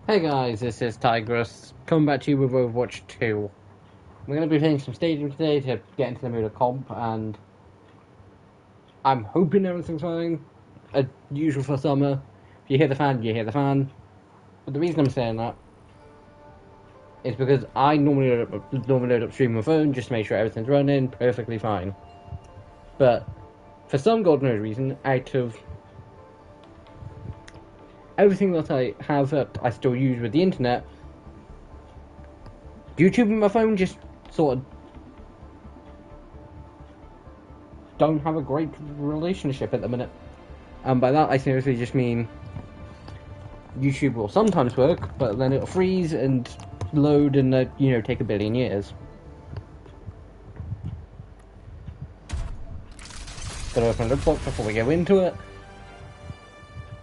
Hey guys, this is Tigress, coming back to you with Overwatch 2. We're going to be playing some Stadium today to get into the mood of comp, and I'm hoping everything's fine. As usual for summer, if you hear the fan, you hear the fan. But the reason I'm saying that is because I normally load up stream on my phone just to make sure everything's running perfectly fine. But for some god knows reason, out of everything that I have that I still use with the internet, YouTube and my phone just sort of don't have a great relationship at the minute. And by that I seriously just mean YouTube will sometimes work, but then it'll freeze and load and take a billion years. Gonna open the box before we go into it.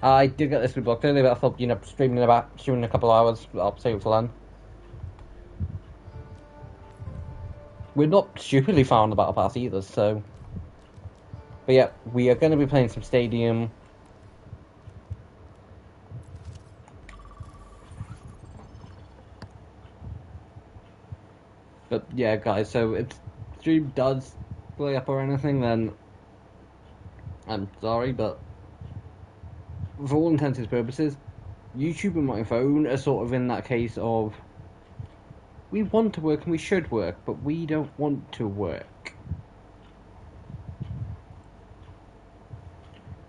I did get this blocked earlier, but I thought streaming in a couple of hours, I'll save it for then. We're not stupidly far on the battle pass either, so. But yeah, we are going to be playing some Stadium. But yeah, guys, so if stream does play up or anything, then I'm sorry, but for all intents and purposes, YouTube and my phone are sort of in that case of we want to work and we should work, but we don't want to work.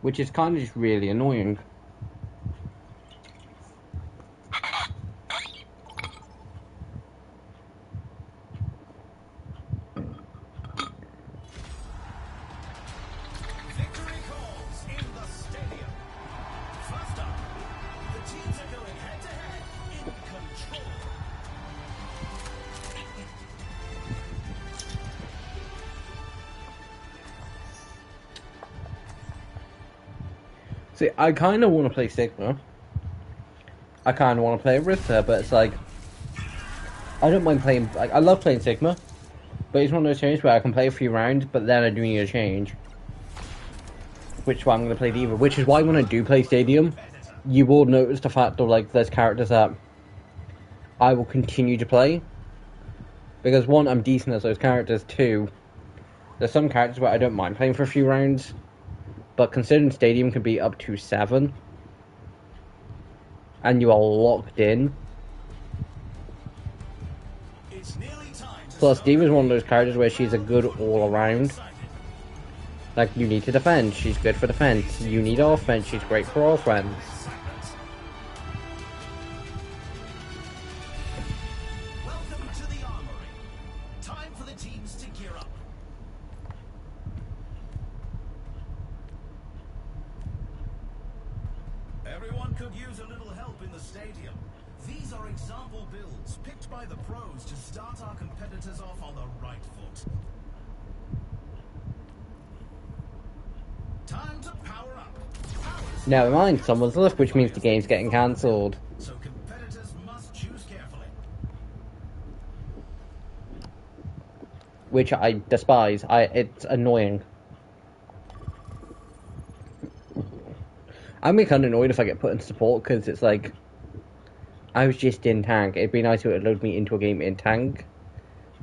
Which is kind of just really annoying. Victory calls in the stadium. First up, the teams are going head-to-head in control. See, I kind of want to play Sigma. I kind of want to play Rita, but it's like I don't mind playing. Like, I love playing Sigma, but it's one of those games where I can play a few rounds, but then I do need a change. Which is why I'm going to play Diva. Which is why when I do play Stadium, you will notice the fact of like there's characters that I will continue to play. Because one, I'm decent as those characters. Two, there's some characters where I don't mind playing for a few rounds. But considering Stadium can be up to 7, and you are locked in. Plus, Diva's one of those characters where she's a good all-around. Like, you need to defend, she's good for defense. You need offense, she's great for offense. Welcome to the Armory. Time for the teams to gear up. Everyone could use a little help in the stadium. These are example builds picked by the pros to start our competitors off on the right foot. Time to power up. Never mind, someone's left, which means the game's getting cancelled. So competitors must choose carefully. Which I despise. It's annoying. I'm kind of annoyed if I get put in support, because it's like I was just in tank. It'd be nice if it would load me into a game in tank.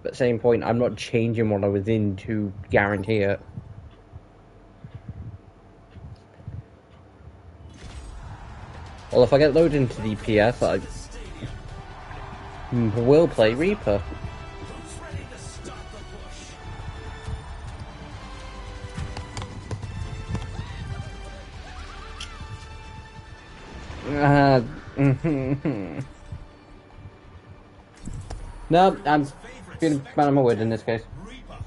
But at the same point, I'm not changing what I was in to guarantee it. Well, if I get loaded into DPS, I will play Reaper. Who's ready to start the push? No, I'm feeling bad on my word in this case. Reaper.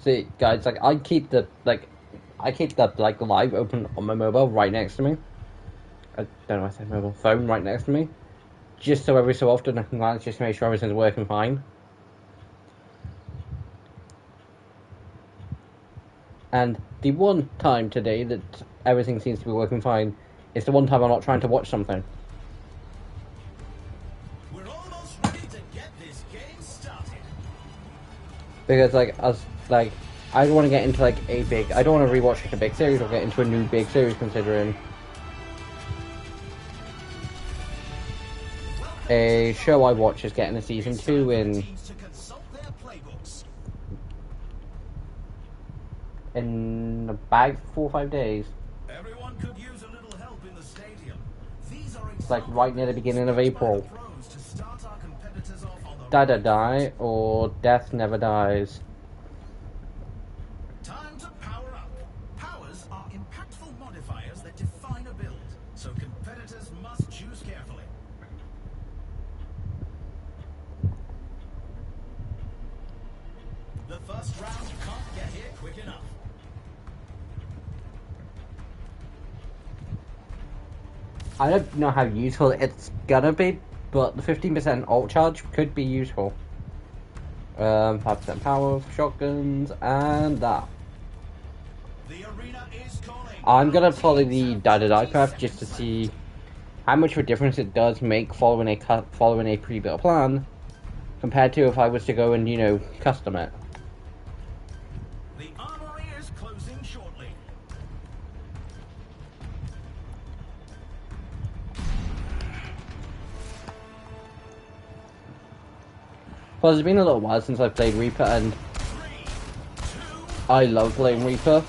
See, guys, like I keep the live open on my mobile right next to me. I don't know if I said mobile phone right next to me, just so every so often I can glance just to make sure everything's working fine. And the one time today that everything seems to be working fine is the one time I'm not trying to watch something. We're almost ready to get this game started. Because like I don't want to get into like a big. I don't want to rewatch like a big series or get into a new big series considering a show I watch is getting a season 2 in about 4 or 5 days. Everyone could use a little help in the stadium. These are It's like right near the beginning of April. Die Die Die or Death Never Dies. Time to power up. Powers are impactful modifiers that define a build, so competitors must choose carefully. The first round can't get here quick enough. I don't know how useful it's gonna be, but the 15% ult charge could be useful. 5% power for shotguns, and that. The arena is calling. I'm gonna follow the Die Die Die path just to see how much of a difference it does make following a pre-built plan, compared to if I was to go and, you know, custom it. The armory is closing shortly. Well, it's been a little while since I've played Reaper, and I love playing Reaper.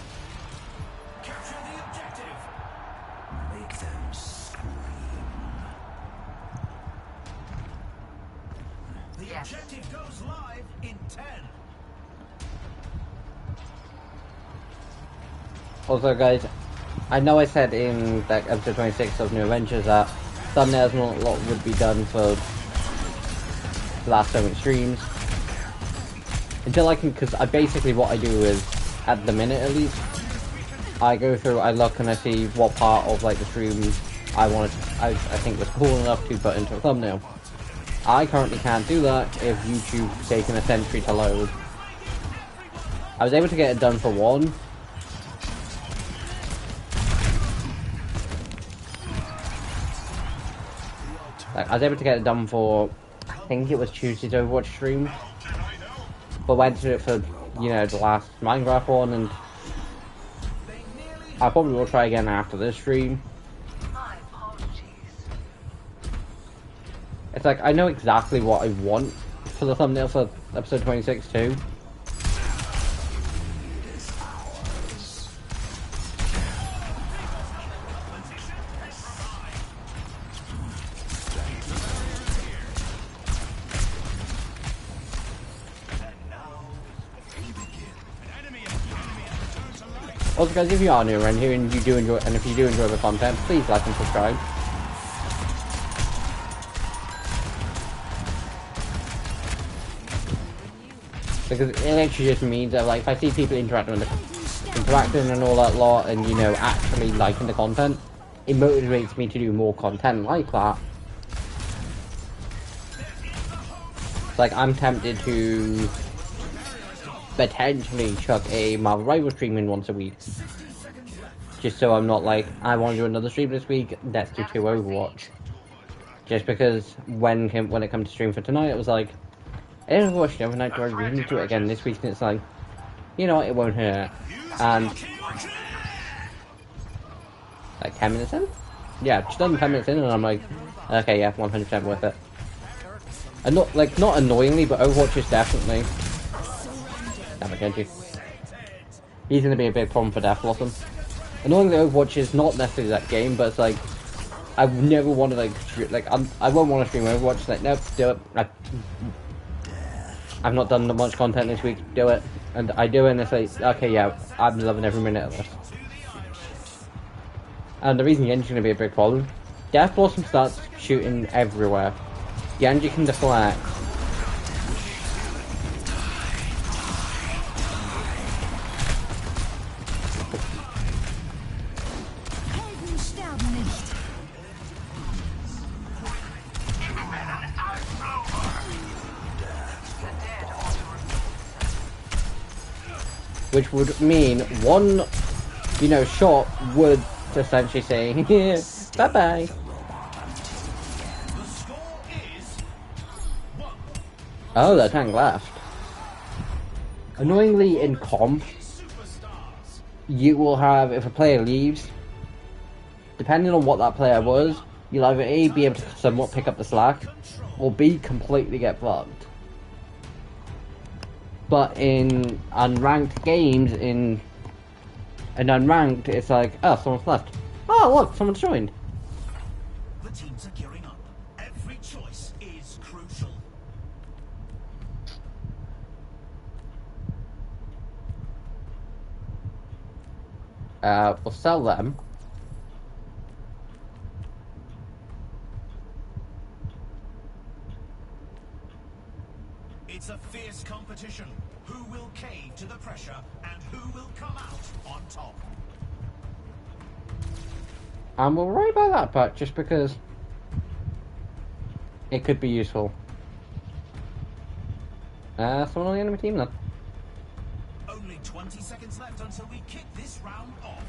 Capture the objective. Make them scream. The objective goes live in 10. Also, guys, I know I said in like episode 26 of New Adventures that thumbnails not a lot would be done for the last so many streams. Until I can, because I basically what I do is, at the minute at least, I go through, I look and I see what part of like the stream I think was cool enough to put into a thumbnail. I currently can't do that if YouTube's taking a century to load. I was able to get it done for one. Like, I was able to get it done for, I think it was Tuesday's Overwatch stream. But went to it for, you know, the last Minecraft one, and I probably will try again after this stream. It's like, I know exactly what I want for the thumbnail for episode 26 too. Also, guys, if you are new around here and if you do enjoy the content, please like and subscribe. Because it actually just means that, like, if I see people interacting and all that lot, and, you know, actually liking the content, it motivates me to do more content like that. It's like, I'm tempted to potentially chuck a Marvel Rivals stream in once a week. Just so I'm not like, I want to do another stream this week, let's do 2 Overwatch. Just because when it comes to stream for tonight, it was like, I didn't watch the other night, do I really need to do it again this week? And it's like, you know what, it won't hurt. And like 10 minutes in? Yeah, just done 10 minutes in, and I'm like, okay, yeah, 100% worth it. And not annoyingly, but Overwatch is definitely. Damn it, Genji. He's gonna be a big problem for Death Blossom. Annoyingly, Overwatch is not necessarily that game, but it's like, I never want to I won't want to stream Overwatch. It's like, nope, do it. I've not done much content this week, do it. And I do it, and it's like, okay, yeah, I'm loving every minute of this. And the reason Genji's gonna be a big problem, Death Blossom starts shooting everywhere. Genji can deflect. Which would mean one, you know, shot would essentially say, bye bye. Oh, the tank left. Annoyingly, in comp, Superstars. you will have, if a player leaves, depending on what that player was, you'll either A, be able to somewhat pick up the slack, or B, completely get fucked. But in unranked games, in an unranked, it's like, oh, someone's left. Oh, look, someone's joined. The teams are gearing up. Every choice is crucial. We'll sell them. It's a fierce competition. Who will cave to the pressure and who will come out on top? And we'll worry about that part just because it could be useful. Someone on the enemy team then. Only 20 seconds left until we kick this round off.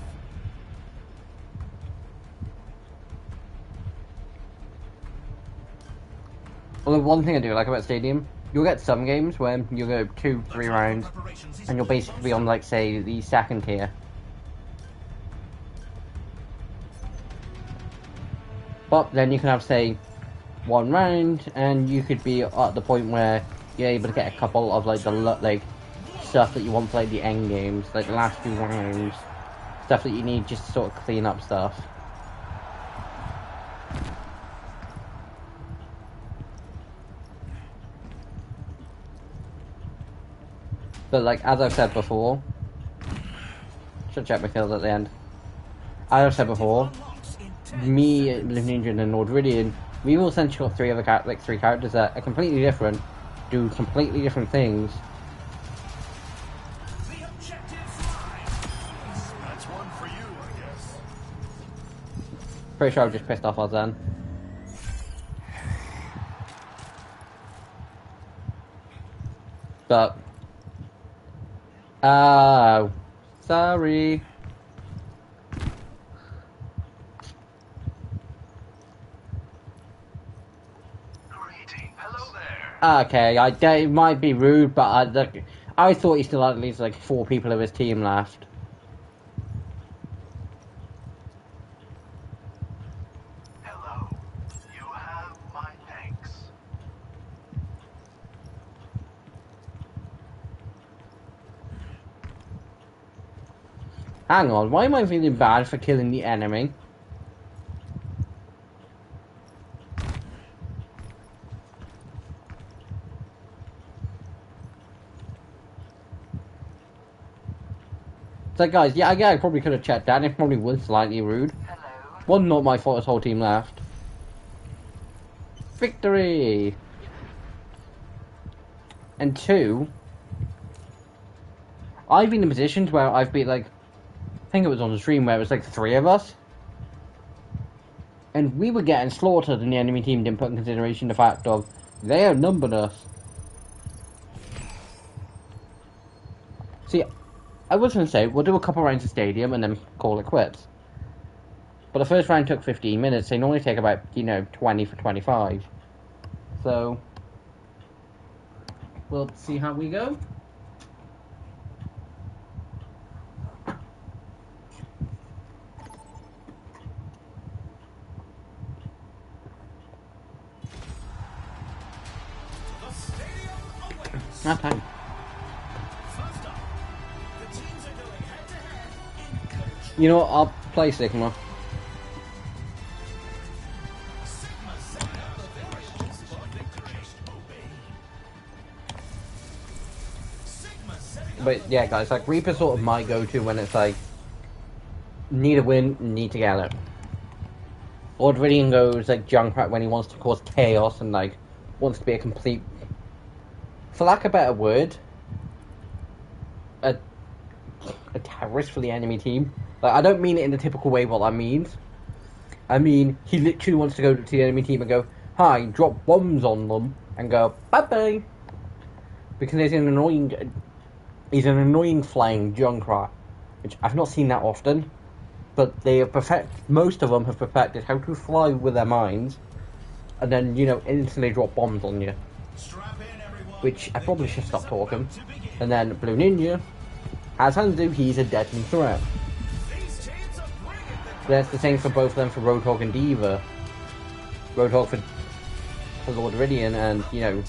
Well, the one thing I do like about Stadium, you'll get some games where you'll go 2-3 rounds, and you'll basically be on, like, say, the second tier. But then you can have, say, one round, and you could be at the point where you're able to get a couple of, like, the stuff that you want for, like, the end games, like the last few rounds, stuff that you need just to sort of clean up stuff. But, like, as I've said before, should check my kills at the end. As I've said before, me, Ninja, and Nordridian, we've all essentially got three characters that are completely different, do completely different things. The objective's live. That's one for you, I guess. Pretty sure I've just pissed off Ozan. But, oh, sorry. Hello there. Okay, it might be rude, but I thought he still had at least like 4 people of his team left. Hello. You have my thanks. Hang on, why am I feeling bad for killing the enemy? So guys, yeah, I probably could have checked that. It probably was slightly rude. Hello. One, not my fault, his whole team left. Victory! And 2, I've been in positions where I've been like, I think it was on the stream where it was like 3 of us. And we were getting slaughtered and the enemy team didn't put in consideration the fact of they outnumbered us. See, I was going to say, we'll do a couple rounds of Stadium and then call it quits. But the first round took 15 minutes. They normally take about, 20 for 25. So, we'll see how we go. The stadium awaits. Not time. First up, the teams are going head-to-head in coach. You know what, I'll play Sigma. Sigma setting up the variables for victory. Obey. Sigma setting up But yeah, guys, like Reaper's sort of my go-to when it's like need a win, need to get it. Or Viridian goes like Junkrat when he wants to cause chaos and like wants to be a complete, for lack of a better word, a terrorist for the enemy team. Like, I don't mean it in the typical way what that means. I mean he literally wants to go to the enemy team and go, hi, drop bombs on them and go bye bye, because he's an annoying flying Junkrat, which I've not seen that often. But they have most of them have perfected how to fly with their minds, and then, instantly drop bombs on you. Strap in, everyone. which I probably should stop talking. And then Blue Ninja has Hanzo, he's a deadly threat. But that's the same for both of them for Roadhog and Diva. Roadhog for Lord Iridian, and you know.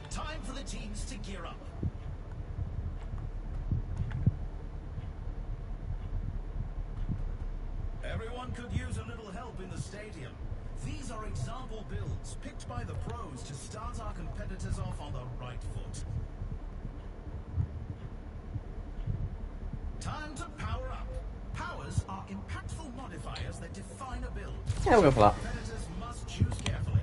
Time for the teams to gear up. Everyone could use a little help in the stadium. These are example builds picked by the pros to start our competitors off on the right foot. Time to power up. Powers are impactful modifiers that define a build. Yeah, we'll go for that. Competitors must choose carefully.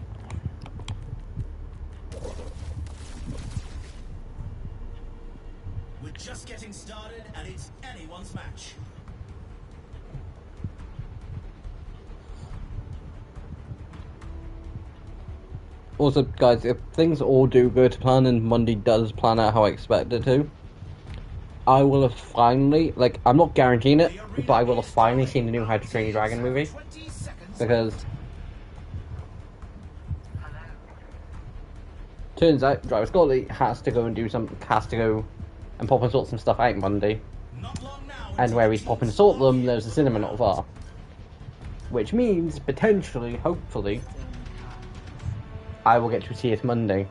We're just getting started, and it's anyone's match. Also, guys, if things all do go to plan and Monday does plan out how I expect it to, I will have finally, like, I'm not guaranteeing it, but I will have finally seen the new How to Train Your Dragon movie. Because turns out Driver Scully has to go and pop and sort some stuff out Monday. And where he's popping to sort them, there's a cinema not far. Which means, potentially, hopefully, I will get to see it Monday.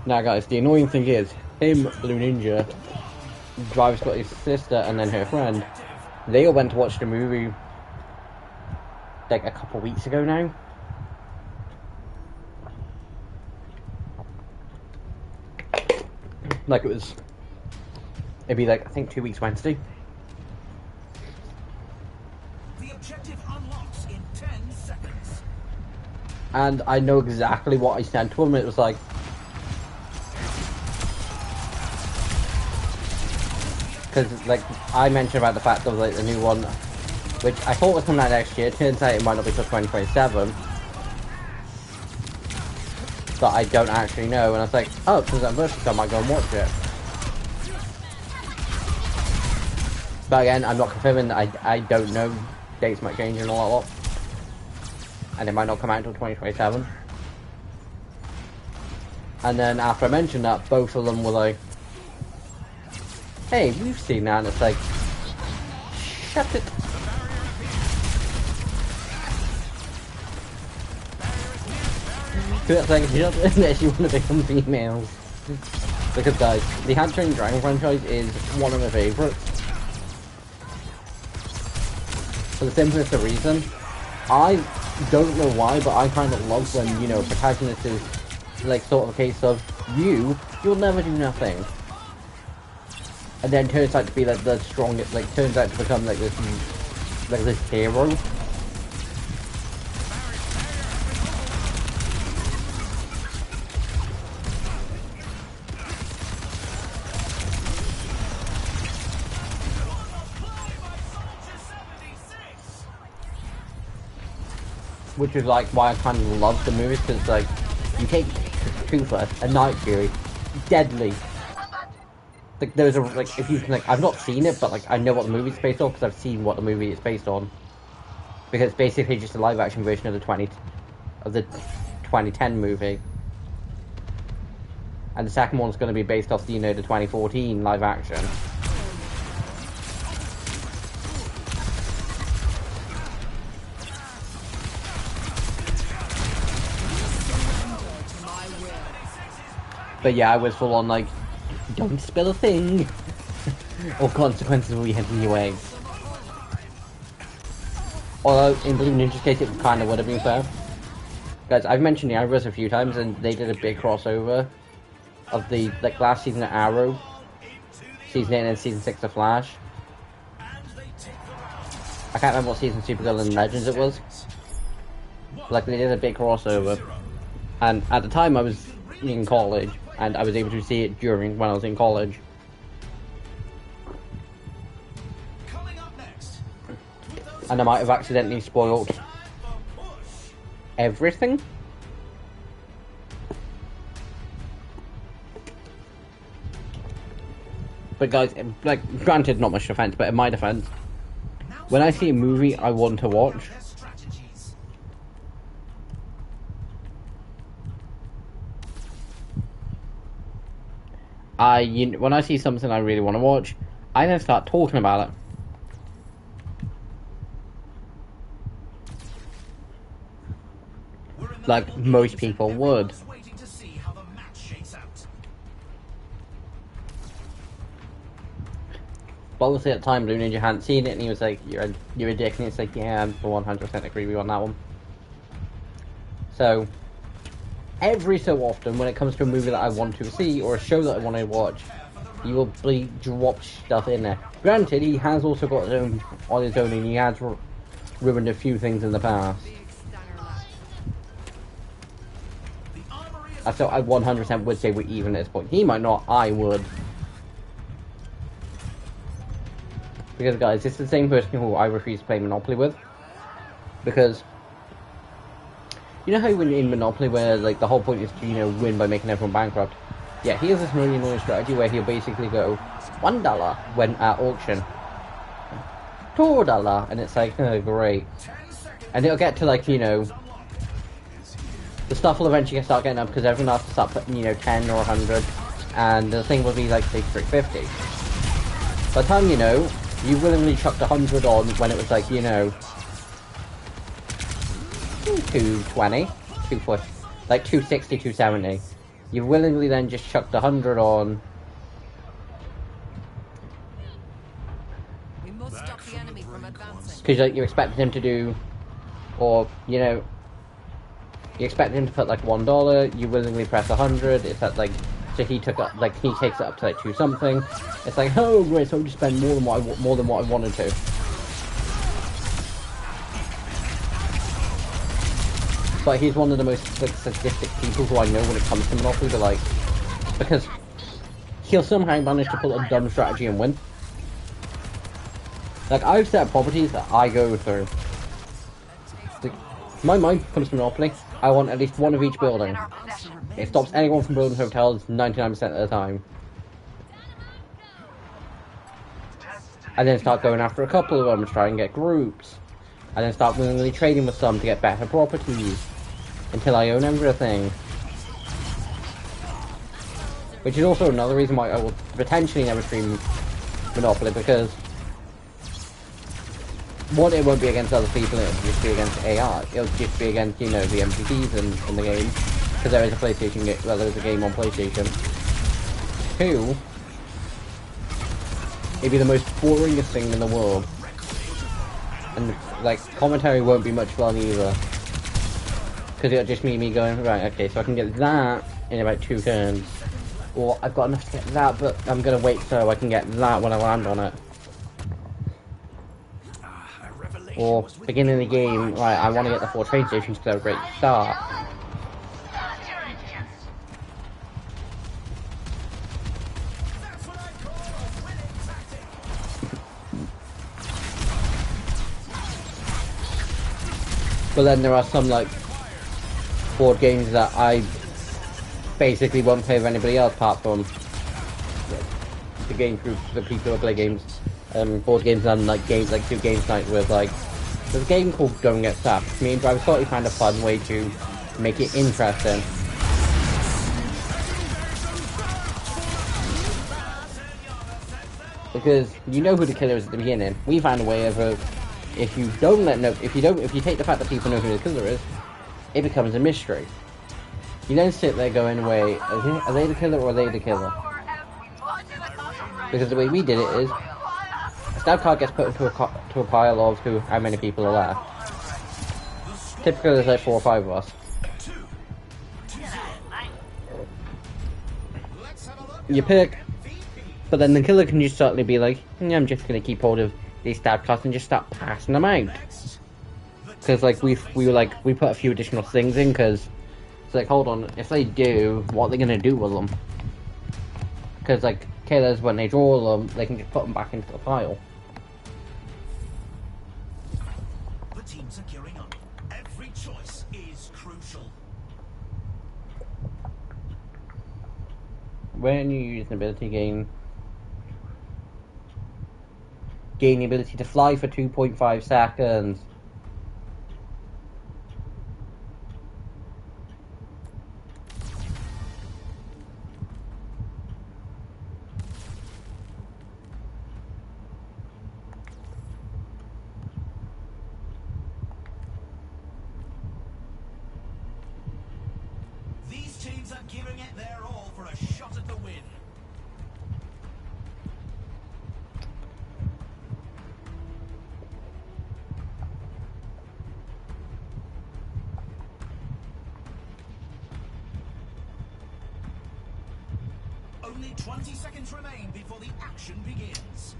Now guys, the annoying thing is, him, Blue Ninja, Driver Scotty's sister, and then her friend, they all went to watch the movie like a couple weeks ago now. Like it'd be like, I think 2 weeks Wednesday. The objective unlocks in 10 seconds. And I know exactly what I said to him. It was like, because like I mentioned about the fact of like the new one, which I thought was coming out next year. Turns out it might not be till 2027, but I don't actually know. And I was like, oh, because that version, I might go and watch it. But again, I'm not confirming. I don't know. Dates might change and all that lot, and it might not come out until 2027. And then after I mentioned that, both of them were like, hey, we've seen that, and it's like, shut it. So it's like, shut it unless you want to become females. Because guys, the How to Train Your Dragon franchise is one of my favourites. For the simplest of reason, I don't know why, but I kind of love when, you know, protagonist is like sort of a case of, you'll never do nothing. And then turns out to be like the strongest, like turns out to become like this hero. Which is like why I kind of love the movies, because like you take Toothless, a Night Fury, deadly. Like there's a like if you can like I've not seen it, but like I know what the movie's based on because I've seen what the movie is based on. Because it's basically just a live action version of the 2010 movie. And the second one's going to be based off the, you know, the 2014 live action. But yeah, I was full on like, don't spill a thing, or consequences will be heading your way. Although in Blue Ninja's case, it kind of would have been fair. Guys, I've mentioned the Arrows a few times, and they did a big crossover of the like last season of Arrow, season 8 and season 6 of Flash. I can't remember what season Supergirl and Legends it was. But, like they did a big crossover, and at the time I was in college, and I was able to see it when I was in college. And I might have accidentally spoiled everything. But guys, like, granted, not much offense, but in my defense, when I see a movie I want to watch, when I see something I really want to watch, I then start talking about it. Like most people would. Waiting to see how the match shakes out. But obviously at the time, Blue Ninja hadn't seen it, and he was like, "You're a dick," and it's like, "Yeah, I'm 100% agree with you on that one." So, every so often, when it comes to a movie that I want to see or a show that I want to watch, you will drop stuff in there. Granted, he has also got his own on his own, and he has ruined a few things in the past. So I 100% would say we're even at this point. He might not, I would. Because guys, it's the same person who I refuse to play Monopoly with. Because you know how when in Monopoly where like the whole point is to, you know, win by making everyone bankrupt? Yeah, he has this really annoying strategy where he'll basically go $1 when at auction, $2, and it's like, oh great. And it'll get to like, you know, the stuff will eventually start getting up because everyone has to start putting, you know, 10 or 100, and the thing will be like, say, 350. By the time, you know, you willingly chucked 100 on when it was like, you know, 220, 240, like 260, 270. You willingly then just chucked 100 on. We must stop the enemy from advancing. Because like, you expected him to do, or, you know, you expect him to put like $1, you willingly press 100, it's at like, so he took up, like, he takes it up to like 2 something. It's like, oh great, so I just spend more than what I wanted to. But he's one of the most like sadistic people who I know when it comes to Monopoly, but like, because he'll somehow manage to pull a dumb strategy and win. Like, I've set properties that I go through. Like, my mind comes to Monopoly, I want at least one of each building. It stops anyone from building hotels 99% of the time. I then start going after a couple of them to try and get groups. I then start willingly trading with some to get better properties. Until I own everything. Which is also another reason why I will potentially never stream Monopoly, because one, it won't be against other people, it'll just be against AI. It'll just be against, you know, the NPCs in the game. Because there is a PlayStation game, well, there's a game on PlayStation. 2, it'd be the most boringest thing in the world. And, like, commentary won't be much fun either. Because it'll just be me going, right, okay, so I can get that in about 2 turns. Or I've got enough to get that, but I'm going to wait so I can get that when I land on it. Or, beginning the game, right, I want to get the 4 train stations because they're a great start. But then there are some, like, board games that I basically won't play with anybody else apart from the game group, the people who play games, board games, and like games, like do games night with, like, there's a game called Don't Get Stabbed. Me and Driver thought we found a fun way to make it interesting. Because you know who the killer is at the beginning. We found a way of if you take the fact that people know who the killer is, it becomes a mystery. You don't sit there going, wait, are they the killer or are they the killer? Because the way we did it is, a stab card gets put into a pile of how many people are there. Typically there's like 4 or 5 of us. You pick, but then the killer can just suddenly be like, I'm just going to keep hold of these stab cards and just start passing them out. Because like we put a few additional things in, because it's like, hold on, if they do, what are they gonna do with them? Because like killers, when they draw them, they can just put them back into the pile. The teams are gearing up. Every choice is crucial. When you use an ability, gain the ability to fly for 2.5 seconds. Teams are giving it their all for a shot at the win. Only 20 seconds remain before the action begins.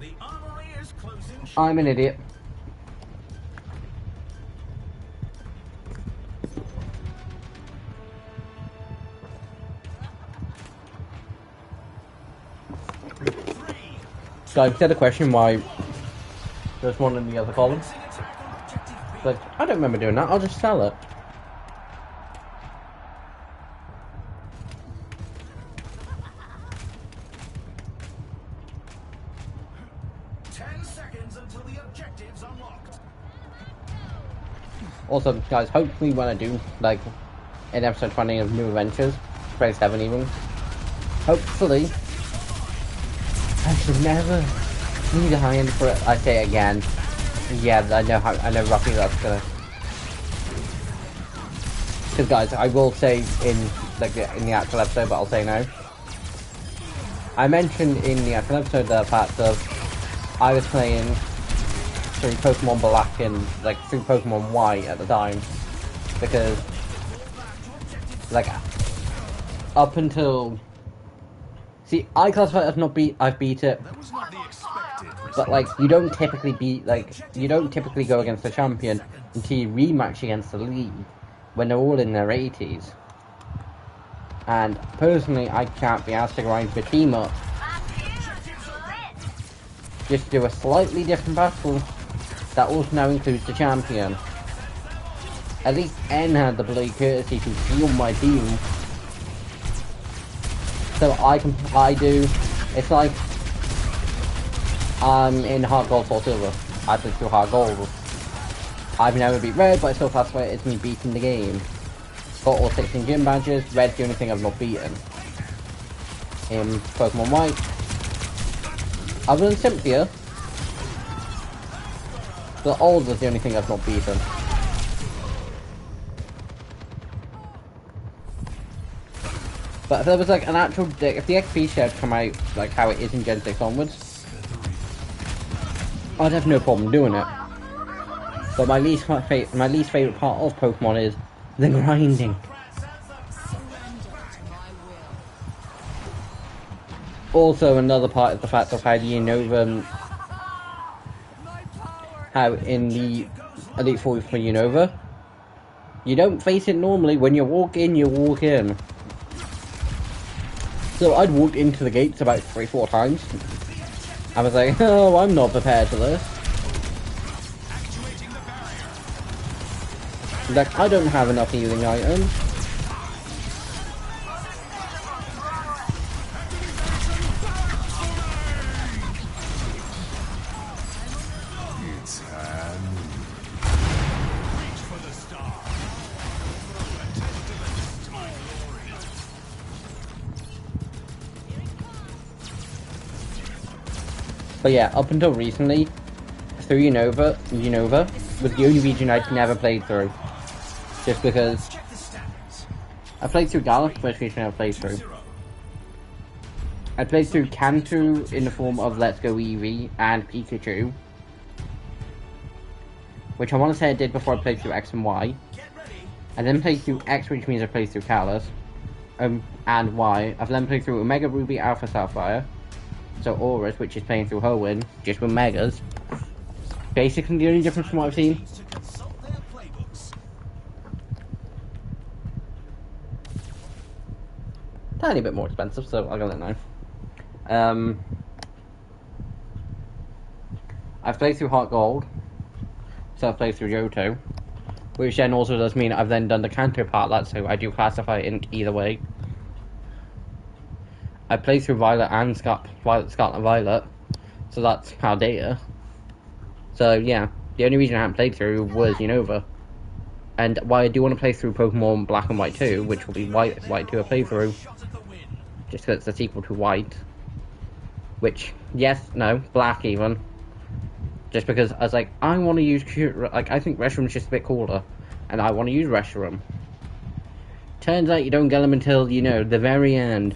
The armory is closing. I'm an idiot. So instead of question why there's one in the other column, but I don't remember doing that. I'll just sell it. Also, guys, hopefully when I do, like, in episode 20 of New Adventures, 27 even, hopefully, I should never need a high end for it. I say it again. Yeah, I know roughly that's gonna. Because guys, I will say in the actual episode, but I'll say no. I mentioned in the actual episode the fact of I was playing through Pokemon Black and through Pokemon White at the time, because up until I classify it as not beat. I've beat it, but you don't typically go against the champion until you rematch against the league when they're all in their 80s. And personally, I can't be asked to grind for team up just to do a slightly different battle that also now includes the champion. At least N had the bloody courtesy to heal my team, so I do. It's like I'm in Heart Gold or Silver. I play through Heart Gold. I've never beat Red, but I still classify it as me beating the game. Got all 16 gym badges. Red's the only thing I've not beaten in Pokemon White. Other than Cynthia, the old was the only thing I've not beaten. But if there was an actual, if the XP share had come out how it is in Gen 6 onwards, I'd have no problem doing it. But my least favorite part of Pokemon is the grinding. Also, another part is the fact of how how in the Elite 4 for Unova, you don't face it normally. When you walk in, you walk in. So I'd walked into the gates about 3-4 times. I was like, oh, I'm not prepared for this. I don't have enough healing items. But yeah, up until recently, through Unova was the only region I'd never played through. Just because I played through Galar, first region I played through. I played through Kanto in the form of Let's Go Eevee and Pikachu, which I want to say I did before I played through X and Y. I then played through X, which means I played through Kalos, and Y. I've then played through Omega Ruby, Alpha Sapphire, so Aurus, which is playing through Hoenn, just with Megas. Basically the only difference from what I've seen. Tiny bit more expensive, so I'll go let know. I've played through Heart Gold, so I've played through Johto, which then also does mean I've then done the Kanto part of that, so I do classify it in either way. I played through Violet and Scarlet and Violet, so that's Paldea. So yeah, the only reason I haven't played through was Unova. And why I do want to play through Pokemon Black and White 2, which will be White 2 a playthrough, just because it's a sequel to White. Which, yes, no, black even. Just because I was like, I want to use, like, I think Reshiram's just a bit cooler. And I want to use Reshiram. Turns out you don't get them until, you know, the very end.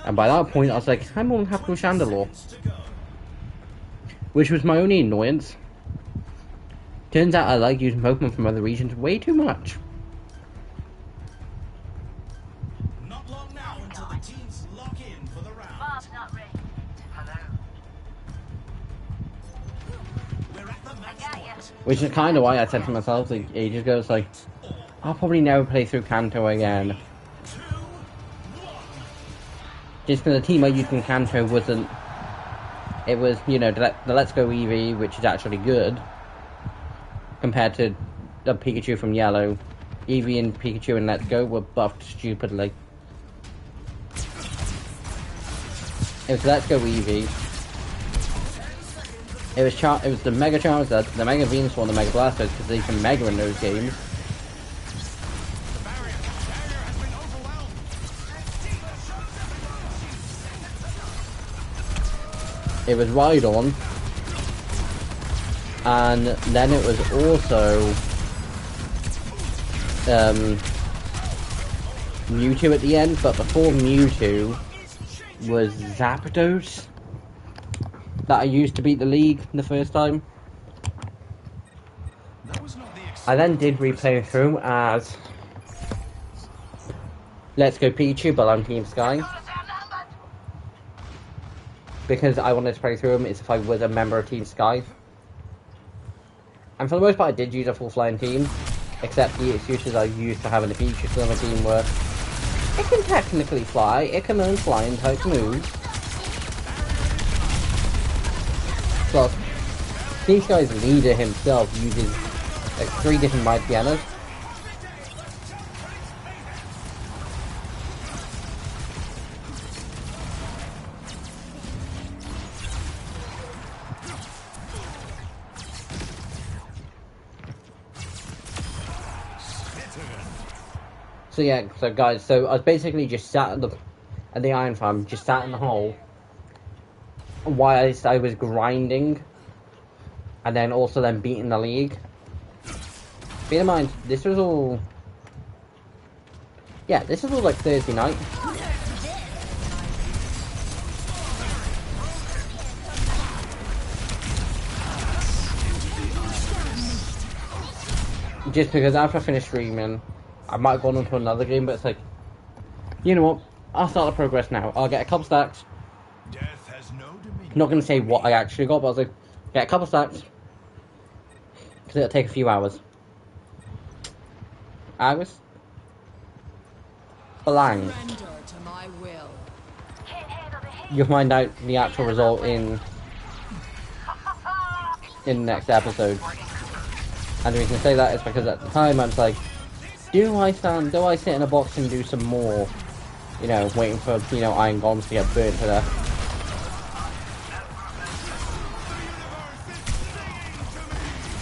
And by that point, I was like, I'm more than happy with Chandelure. Which was my only annoyance. Turns out I like using Pokemon from other regions way too much. Not long now until the teams lock in for the round. Bob's not ready. Hello. We're at the match point. Which is kind of why I said to myself, like, ages ago, it's like, I'll probably never play through Kanto again. 2, 1. Just because the team I used in Kanto wasn't... It was, you know, the Let's Go Eevee, which is actually good, compared to the Pikachu from Yellow. Eevee and Pikachu and Let's Go were buffed stupidly. It was Let's Go Eevee. It was the Mega Charizard, the Mega Venusaur, and the Mega Blastoise, because they can Mega in those games. The barrier has been overwhelmed. It was Rhydon, and then it was also Mewtwo at the end, but before Mewtwo was Zapdos that I used to beat the league the first time. That was not the I then did replay through as Let's Go Pikachu, but I'm Team Sky. Because I wanted to play through them as if I was a member of Team Sky. And for the most part I did use a full flying team, except the excuses I used for having a Pikachu on my team were, it can technically fly, it can learn flying type moves. Plus, Team Sky's leader himself uses like 3 different Mighty Pianos. So yeah, so guys, so I was basically just sat at the Iron Farm, just sat in the hole, whilst I was grinding, and then also then beating the league. Bear in mind, this was all... Yeah, this was all like Thursday night. Just because after I finished streaming, I might have gone on to another game, but it's like, you know what, I'll start the progress now. I'll get a couple stacks. Death has no dominion. Not going to say what I actually got, but I was like, get a couple stacks. Because it'll take a few hours. Hours? Blank. Surrender to my will. You'll find out the actual result in the next episode. And the reason I say that is because at the time I was like, do I sit in a box and do some more, you know, waiting for, you know, Iron Golems to get burnt to death.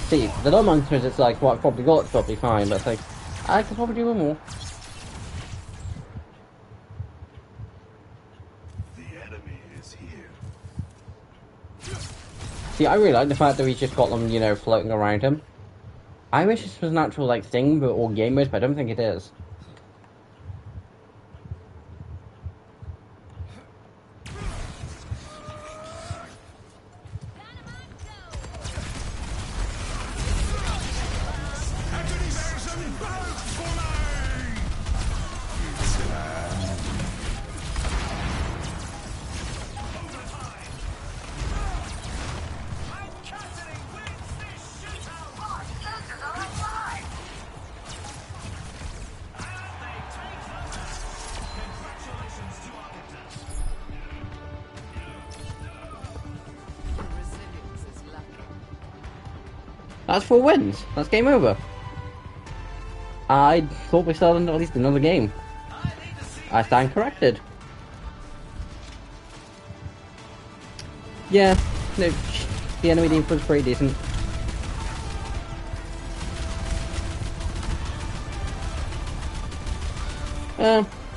See, the dumb answer is it's like, what I've probably got is probably fine, but it's like, I could probably do more. The enemy is here. See, I really like the fact that we just got them, you know, floating around him. I wish this was an actual, like, thing, but all game modes, but I don't think it is. That's 4 wins. That's game over. I thought we started at least another game. I stand corrected. Yeah, no, the enemy team was pretty decent.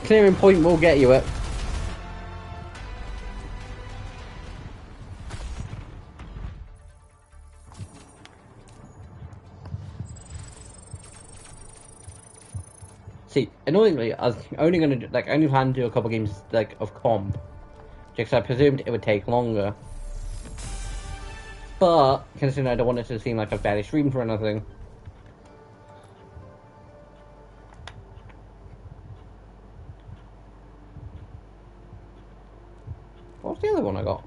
Clearing point will get you it. See, annoyingly, I was only gonna do, like, I only plan to do a couple games, like, of comp. Because I presumed it would take longer. But, considering I don't want it to seem like I've barely streamed for anything. What's the other one I got?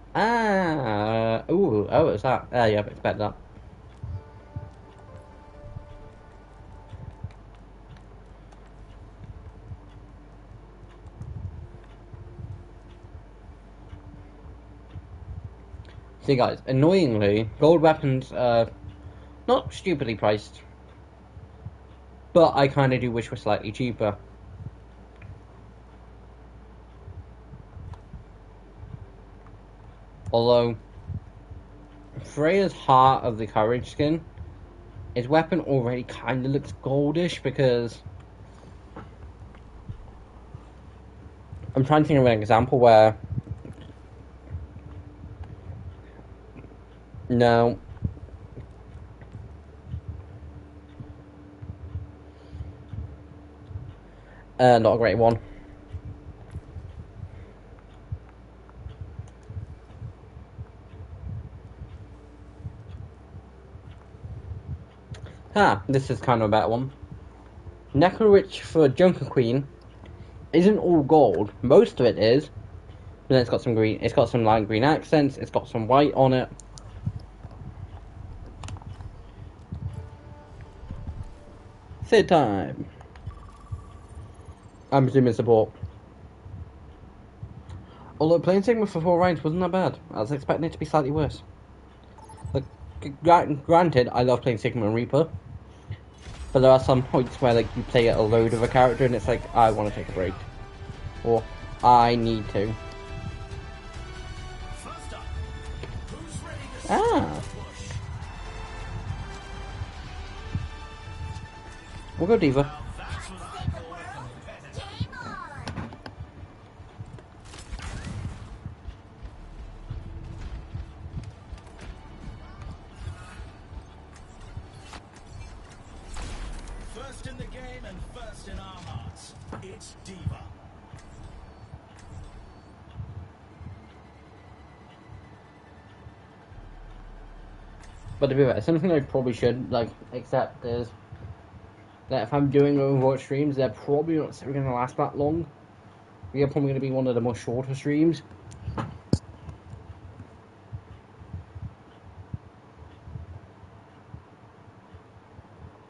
Oh, it's that. Yeah, I expect that. See guys, annoyingly, gold weapons are not stupidly priced, but I kind of do wish were slightly cheaper. Although, Freya's Heart of the Courage skin, his weapon already kind of looks goldish because... I'm trying to think of an example where... No. Not a great one. This is kind of a better one. Necrorich for Junker Queen isn't all gold. Most of it is. But then it's got some green. It's got some light green accents. It's got some white on it. Third time. I'm assuming support. Although playing Sigma for 4 rounds wasn't that bad. I was expecting it to be slightly worse. Like, granted, I love playing Sigma and Reaper. But there are some points where like you play a load of a character and it's like, I want to take a break. Or, I need to. First up, who's ready to start the push? We'll go Diva. Now that's what I call a competitor. First in the game and first in our hearts, it's Diva. But to be fair, something I probably should like accept is that if I'm doing Overwatch streams, they're probably not going to last that long. They're probably going to be one of the more shorter streams.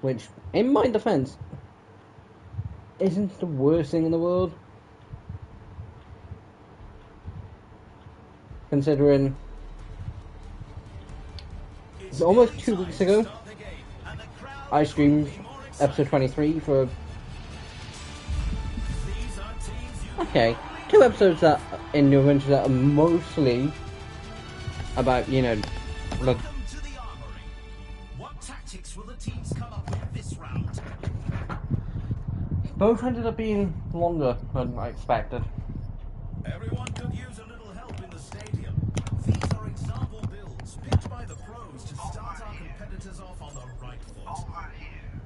Which, in my defense, isn't the worst thing in the world. Considering almost 2 weeks ago, I streamed episode 23 for... Okay, 2 episodes that in New Adventures that are mostly about, you know, look... Welcome to the armory. What tactics will the teams come up with this round? Both ended up being longer than I expected. Everyone could use a little help in the stadium. These are example builds picked by the pros to start our competitors off on the right foot. Over here.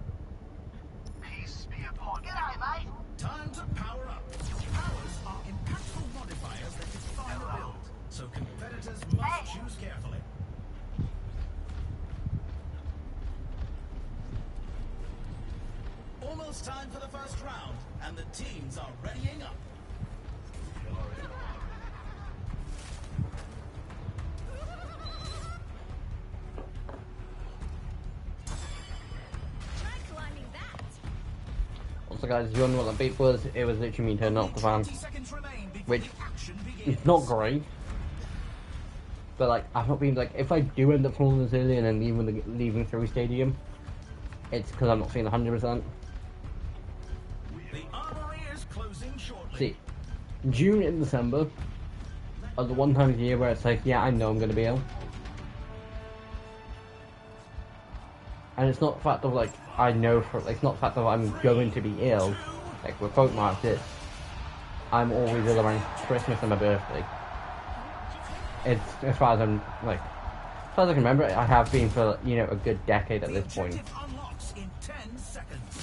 Peace be upon you. G'day, mate. Time to power up. Powers are impactful modifiers that define a build, so competitors must choose carefully. Almost time for the first round, and the teams are readying up. Try climbing that. Also guys, if you wonder what the beat was, it was literally me turning off the fan. 20 seconds remain before Which the action begins. It's not great. But like, I've not been like, if I do end up falling this early and then leaving through stadium, it's because I'm not feeling 100%. The armory is closing shortly. See, June and December are the one time of year where it's like, yeah, I know I'm going to be ill. And it's not the fact of like, I know for, like, it's not the fact of I'm going to be ill, like with quote marks, it's, I'm always ill around Christmas and my birthday. It's, as far as I'm, like, as far as I can remember, I have been for, you know, a good decade at this point. Objective unlocks in 10 seconds.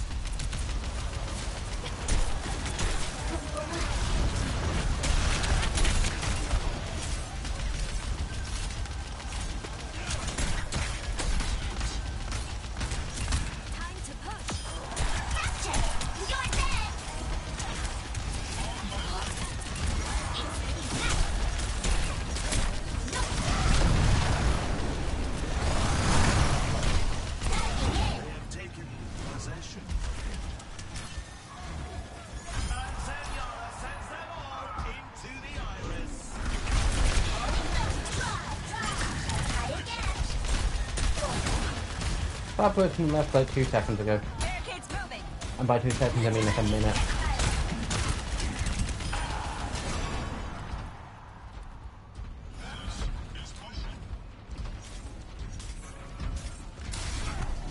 That person left like 2 seconds ago. Barricades moving. And by 2 seconds I mean like a minute.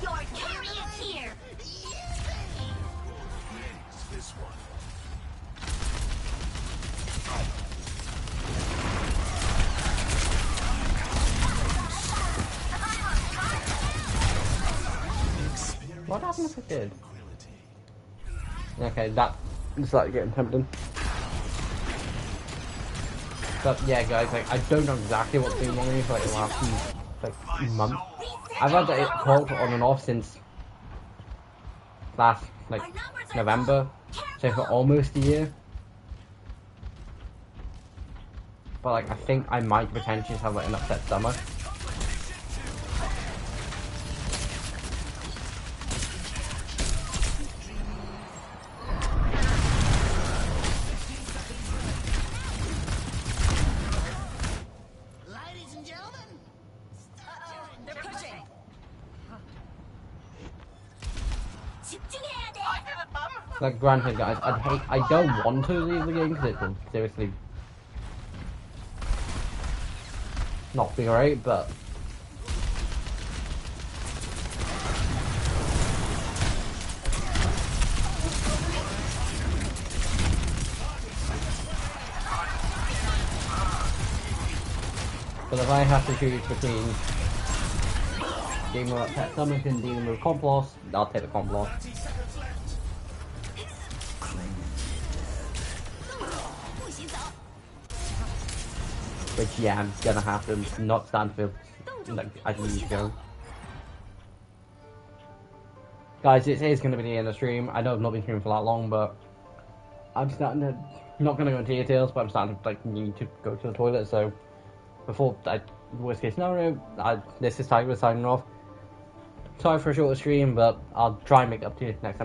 Your carry is here. This one. What happened if I did? Okay, that is like getting tempting. But yeah, guys, like I don't know exactly what's been wrong with me for like the last month. I've had it called on and off since last like November, so for almost a year. But like I think I might potentially have like an upset stomach. Ladies and gentlemen, They're pushing. 집중해야 돼. Like granted, guys, I don't want to leave the game because it will seriously not be great, but if I have to choose between dealing with pet stomach and dealing with comp loss, I'll take the comp loss. 30 seconds left. Which yeah, I'm gonna have to not stand for like I need to go. Guys, it is gonna be the end of the stream. I know I've not been streaming for that long, but I'm starting to not gonna go into details, but I'm starting to like need to go to the toilet, so before worst case scenario, this is Tiger signing off. Sorry for a shorter stream, but I'll try and make it up to you next time.